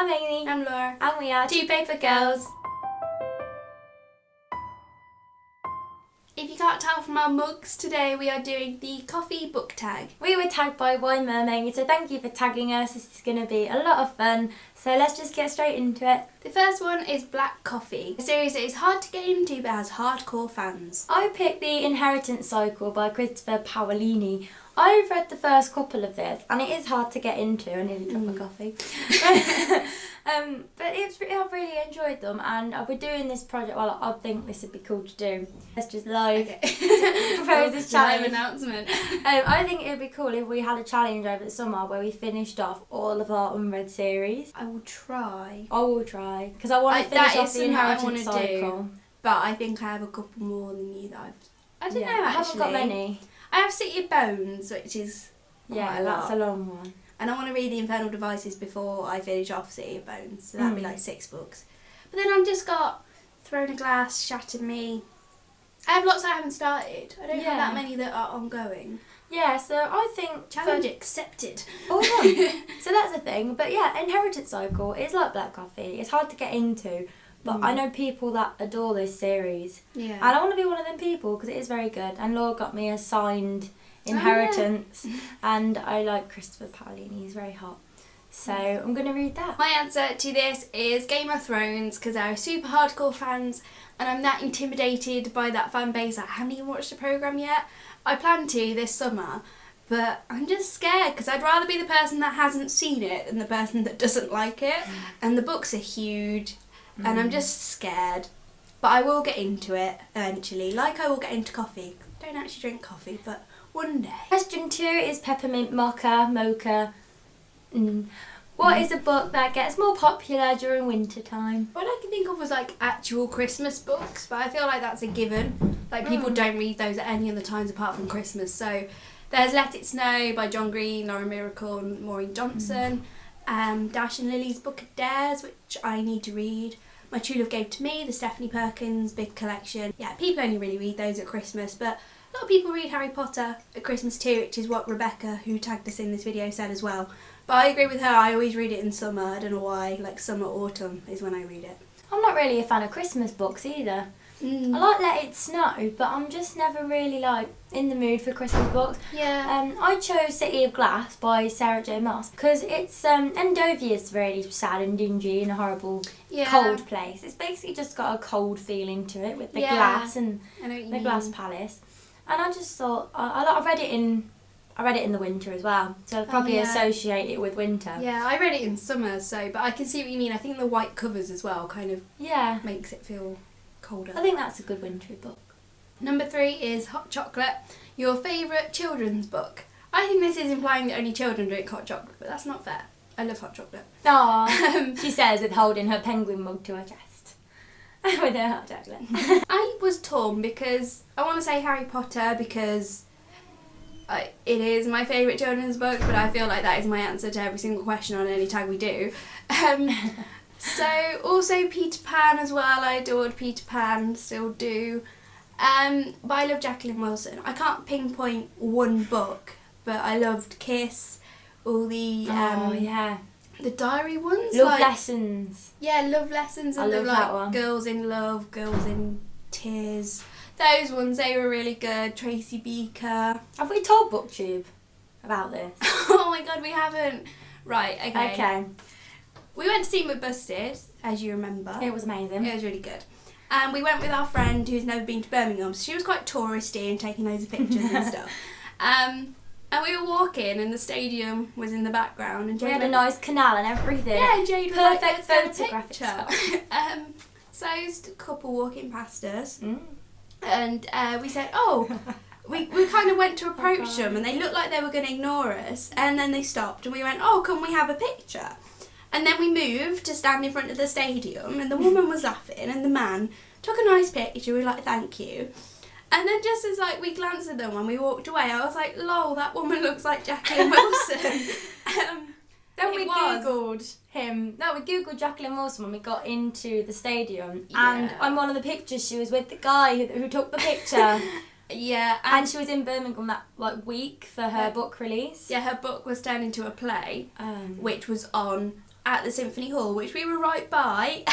I'm Amy. I'm Laura. And we are Two Paper Girls. If you can't tell from our mugs, today we are doing the coffee book tag. We were tagged by Wine Mermaid, so thank you for tagging us. This is going to be a lot of fun. So let's just get straight into it. The first one is Black Coffee, a series that is hard to get into but has hardcore fans. I picked The Inheritance Cycle by Christopher Paolini. I've read the first couple of this and it is hard to get into. I nearly dropped my coffee. But I've really enjoyed them, and we're doing this project. Well, I think this would be cool to do. Let's just propose this challenge. Live announcement. I think it would be cool if we had a challenge over the summer where we finished off all of our unread series. I will try. I will try because I want to finish off The Inheritance Cycle. Do, but I think I have a couple more than you that I don't know. Actually, I haven't got many. I have City of Bones, which is quite that's a long one. And I want to read The Infernal Devices before I finish off City of Bones, so that'd be like 6 books. But then I've just got Thrown a Glass, Shattered Me. I have lots I haven't started. I don't have that many that are ongoing. Yeah, so I think... Challenge accepted. Oh, so that's the thing. But yeah, Inheritance Cycle is like Black Coffee. It's hard to get into, but I know people that adore this series. Yeah. And I want to be one of them people because it is very good. And Laura got me a signed Inheritance, and I like Christopher Paolini. He's very hot. So I'm going to read that. My answer to this is Game of Thrones, because they're super hardcore fans and I'm that intimidated by that fan base. I haven't even watched the programme yet. I plan to this summer, but I'm just scared because I'd rather be the person that hasn't seen it than the person that doesn't like it. And the books are huge and I'm just scared. But I will get into it eventually, like I will get into coffee. I don't actually drink coffee, but one day. Question 2 is Peppermint Mocha. What is a book that gets more popular during winter time? What I can think of was like actual Christmas books, but I feel like that's a given. Like people don't read those at any other times apart from Christmas. So there's Let It Snow by John Green, Lauren Miracle and Maureen Johnson. Dash and Lily's Book of Dares, which I need to read. My True Love Gave to Me, the Stephanie Perkins big collection. Yeah, people only really read those at Christmas, but a lot of people read Harry Potter at Christmas too, which is what Rebecca, who tagged us in this video, said as well. But I agree with her, I always read it in summer. I don't know why, like summer, autumn is when I read it. I'm not really a fan of Christmas books either. I like Let It Snow, but I'm just never really like in the mood for Christmas books. Yeah. I chose City of Glass by Sarah J Maas because it's Endovia's really sad and dingy and a horrible cold place. It's basically just got a cold feeling to it with the glass and the glass palace. And I just thought I read it in the winter as well, so I'd probably associate it with winter. Yeah, I read it in summer, but I can see what you mean. I think the white covers as well kind of makes it feel colder. I think that's a good wintry book. Number 3 is Hot Chocolate, your favourite children's book. I think this is implying that only children drink hot chocolate, but that's not fair. I love hot chocolate. Aww, she says with holding her penguin mug to her chest. With her hot chocolate. I was torn because I want to say Harry Potter because it is my favourite children's book, but I feel like that is my answer to every single question on any tag we do. So also Peter Pan as well. I adored Peter Pan, still do. But I love Jacqueline Wilson. I can't pinpoint one book, but I loved Kiss, all the the diary ones. Love Lessons. Yeah, Love Lessons and love that one. Girls in Love, Girls in Tears. Those ones, they were really good. Tracy Beaker. Have we told BookTube about this? Oh my god, we haven't. Right, okay. We went to see McBusted, as you remember. It was amazing. It was really good. And we went with our friend who's never been to Birmingham, so she was quite touristy and taking loads of pictures and stuff. And we were walking and the stadium was in the background. And Jade we had a nice canal and everything. Yeah, and Jade was perfect like, photographic spot. So there's a couple walking past us. And we said, we kind of went to approach them and they looked like they were going to ignore us. And then they stopped and we went, can we have a picture? And then we moved to stand in front of the stadium and the woman was laughing and the man took a nice picture. We were like, thank you. And then just as we glanced at them when we walked away, I was like, lol, that woman looks like Jacqueline Wilson. Then we googled him. No, we googled Jacqueline Wilson when we got into the stadium, and on one of the pictures she was with the guy who took the picture. Yeah, and she was in Birmingham that week for her book release. Yeah, her book was turned into a play, which was on at the Symphony Hall, which we were right by.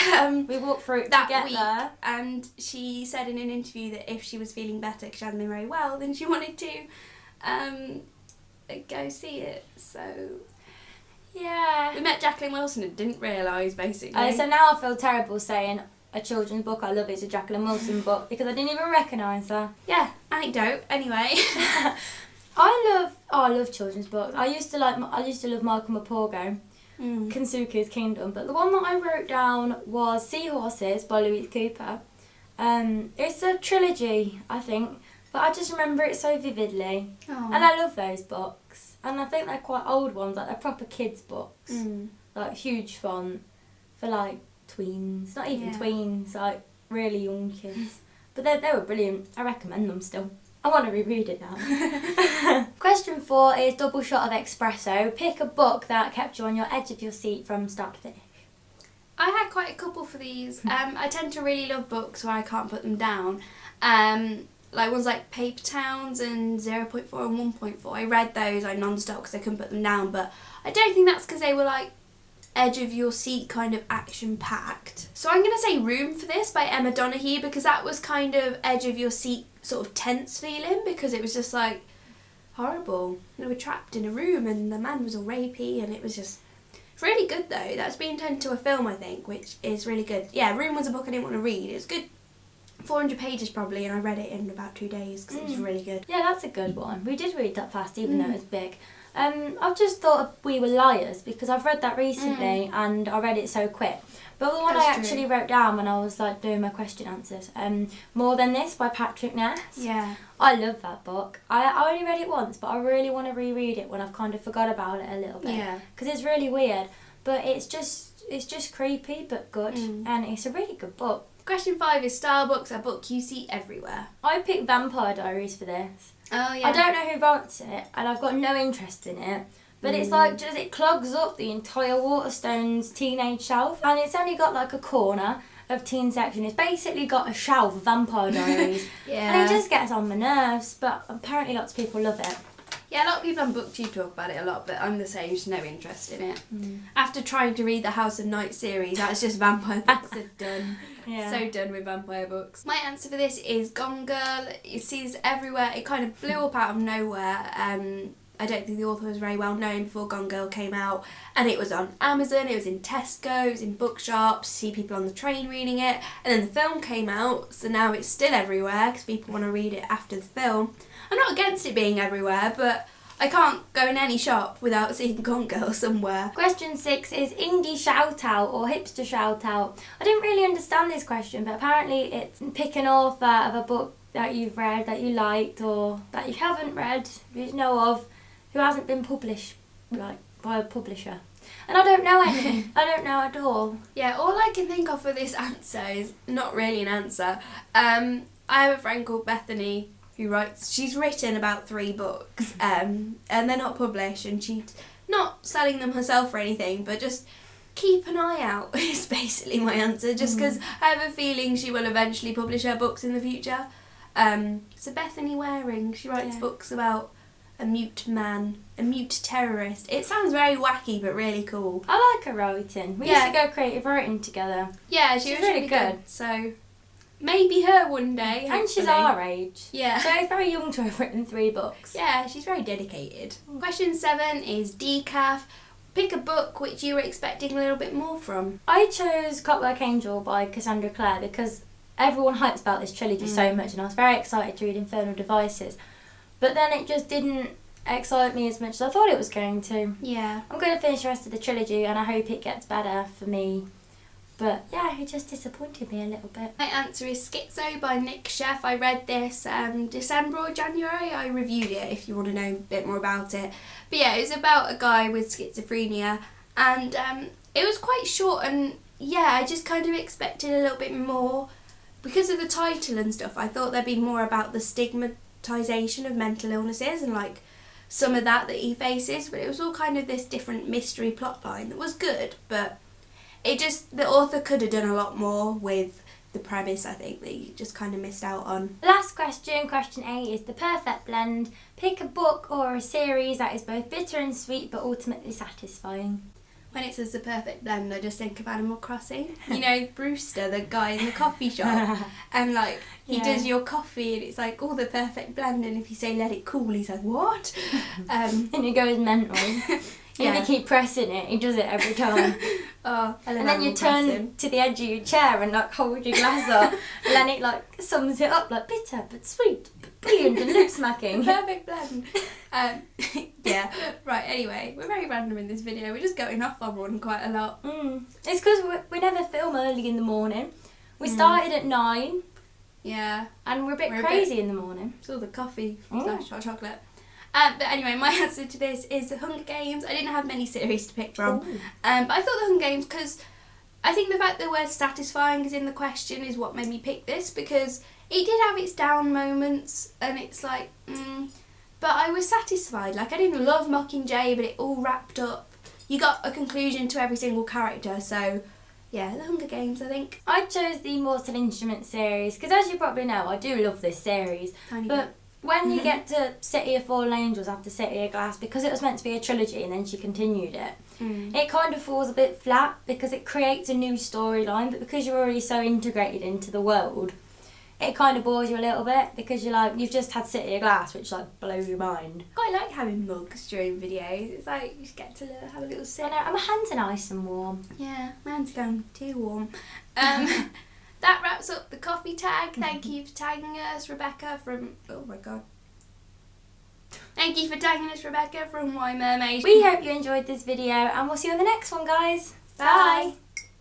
We walked through it that together. week, and she said in an interview that if she was feeling better, because she hadn't been very well, then she wanted to go see it. So yeah, we met Jacqueline Wilson and didn't realise, basically. So now I feel terrible saying a children's book I love is a Jacqueline Wilson book because I didn't even recognise her. Yeah, anecdote. Anyway, I love children's books. I used to love Michael Morpurgo, Kensuke's Kingdom, but the one that I wrote down was Seahorses by Louise Cooper. It's a trilogy, I think, but I just remember it so vividly. Aww. And I love those books, and I think they're quite old ones, like they're proper kids books, like huge font for like tweens, not even tweens, like really young kids. But they were brilliant. I recommend them still. I want to reread it now. Question 4 is double shot of espresso. Pick a book that kept you on your edge of your seat from start to finish. I had quite a couple for these. I tend to really love books where I can't put them down. Like ones like Paper Towns and 0.4 and 1.4. I read those non-stop because I couldn't put them down, but I don't think that's because they were like edge of your seat kind of action packed. So I'm going to say Room for this by Emma Donoghue, because that was kind of edge of your seat sort of tense feeling, because it was just like horrible. They were trapped in a room and the man was all rapey, and it was just really good though. That's been turned into a film, I think, which is really good. Yeah, Room was a book I didn't want to read. It was good. 400 pages probably, and I read it in about 2 days because it was really good. Yeah, that's a good one. We did read that fast even though it was big. I've just thought of We Were Liars because I've read that recently and I read it so quick. But the one I actually wrote down when I was like doing my question answers, More Than This by Patrick Ness. Yeah. I love that book. I only read it once, but I really want to reread it when I've kind of forgot about it a little bit. Yeah. Because it's really weird, but it's just creepy but good, and it's a really good book. Question 5 is Starbucks, a book you see everywhere. I picked Vampire Diaries for this. Oh yeah. I don't know who wrote it, and I've got no interest in it. But it's like it clogs up the entire Waterstones teenage shelf, and it's only got like a corner of teen section. It's basically got a shelf of Vampire Diaries. Yeah. And it just gets on my nerves, but apparently lots of people love it. Yeah, a lot of people on BookTube talk about it a lot, but I'm the same, just no interest in it. After trying to read the House of Night series, that's just vampire books are done. Yeah. So done with vampire books. My answer for this is Gone Girl. You see this everywhere. It kind of blew up out of nowhere. I don't think the author was very well known before Gone Girl came out, and it was on Amazon, it was in Tesco, it was in bookshops, see people on the train reading it, and then the film came out, so now it's still everywhere because people want to read it after the film. I'm not against it being everywhere, but I can't go in any shop without seeing Gone Girl somewhere. Question 6 is indie shout out or hipster shout out. I didn't really understand this question, but apparently it's pick an author of a book that you've read, that you liked, or that you haven't read, you know of, who hasn't been published like by a publisher. And I don't know any. I don't know at all. Yeah, all I can think of for this answer is not really an answer. I have a friend called Bethany who writes, she's written about 3 books, and they're not published, and she's not selling them herself or anything, but just keep an eye out is basically my answer, just because I have a feeling she will eventually publish her books in the future. So Bethany Waring, she writes books about a mute man, a mute terrorist. It sounds very wacky but really cool. I like her writing. We used to go creative writing together. Yeah, she was really good. So maybe her one day. And hopefully. she's our age. Yeah. So it's very young to have written 3 books. Yeah, she's very dedicated. Question 7 is decaf. Pick a book which you were expecting a little bit more from. I chose Clockwork Angel by Cassandra Clare because everyone hypes about this trilogy so much, and I was very excited to read Infernal Devices. But then it just didn't excite me as much as I thought it was going to. Yeah. I'm going to finish the rest of the trilogy and I hope it gets better for me. But yeah, it just disappointed me a little bit. My answer is Schizo by Nick Sheff. I read this December or January. I reviewed it if you want to know a bit more about it. But yeah, it was about a guy with schizophrenia, and it was quite short, and yeah, I just kind of expected a little bit more. Because of the title and stuff, I thought there'd be more about the stigmatisation of mental illnesses and like some of that he faces, but it was all kind of this different mystery plotline that was good, but it just, the author could have done a lot more with the premise, I think, that you just kind of missed out on. Last question, question 8, is the perfect blend. Pick a book or a series that is both bitter and sweet but ultimately satisfying. When it says the perfect blend, I just think of Animal Crossing. You know, Brewster, the guy in the coffee shop, and like he does your coffee, and it's like all the perfect blend. And if you say let it cool, he's like, what? And he goes mental. Yeah. If you keep pressing it, he does it every time. Oh, I love and then you turn to the edge of your chair and like hold your glass up, and then it like sums it up like bitter but sweet, but brilliant and lip smacking. Perfect blend. Yeah. Right. Anyway, we're very random in this video. We're just going off on one quite a lot. It's because we never film early in the morning. We started at 9. Yeah. And we're a bit crazy in the morning. It's all the coffee / hot chocolate. But anyway, my answer to this is The Hunger Games. I didn't have many series to pick from. But I thought The Hunger Games, because I think the fact the word satisfying is in the question is what made me pick this, because it did have its down moments, and it's like, but I was satisfied. Like, I didn't love Mockingjay, but it all wrapped up. You got a conclusion to every single character, so yeah, The Hunger Games, I think. I chose the Mortal Instruments series, because as you probably know, I do love this series. But when you get to City of Fallen Angels after City of Glass, because it was meant to be a trilogy and then she continued it, it kind of falls a bit flat because it creates a new storyline, but because you're already so integrated into the world, it kind of bores you a little bit because you're like, you've just had City of Glass, which like blows your mind. I like having mugs during videos. It's like you just get to have a little sip. I know, my hands are nice and warm. Yeah, my hands are going too warm. That wraps up the coffee tag. Thank you for tagging us, Rebecca from... Oh my god. Thank you for tagging us, Rebecca from Why Mermaid. We hope you enjoyed this video and we'll see you in the next one, guys. Bye.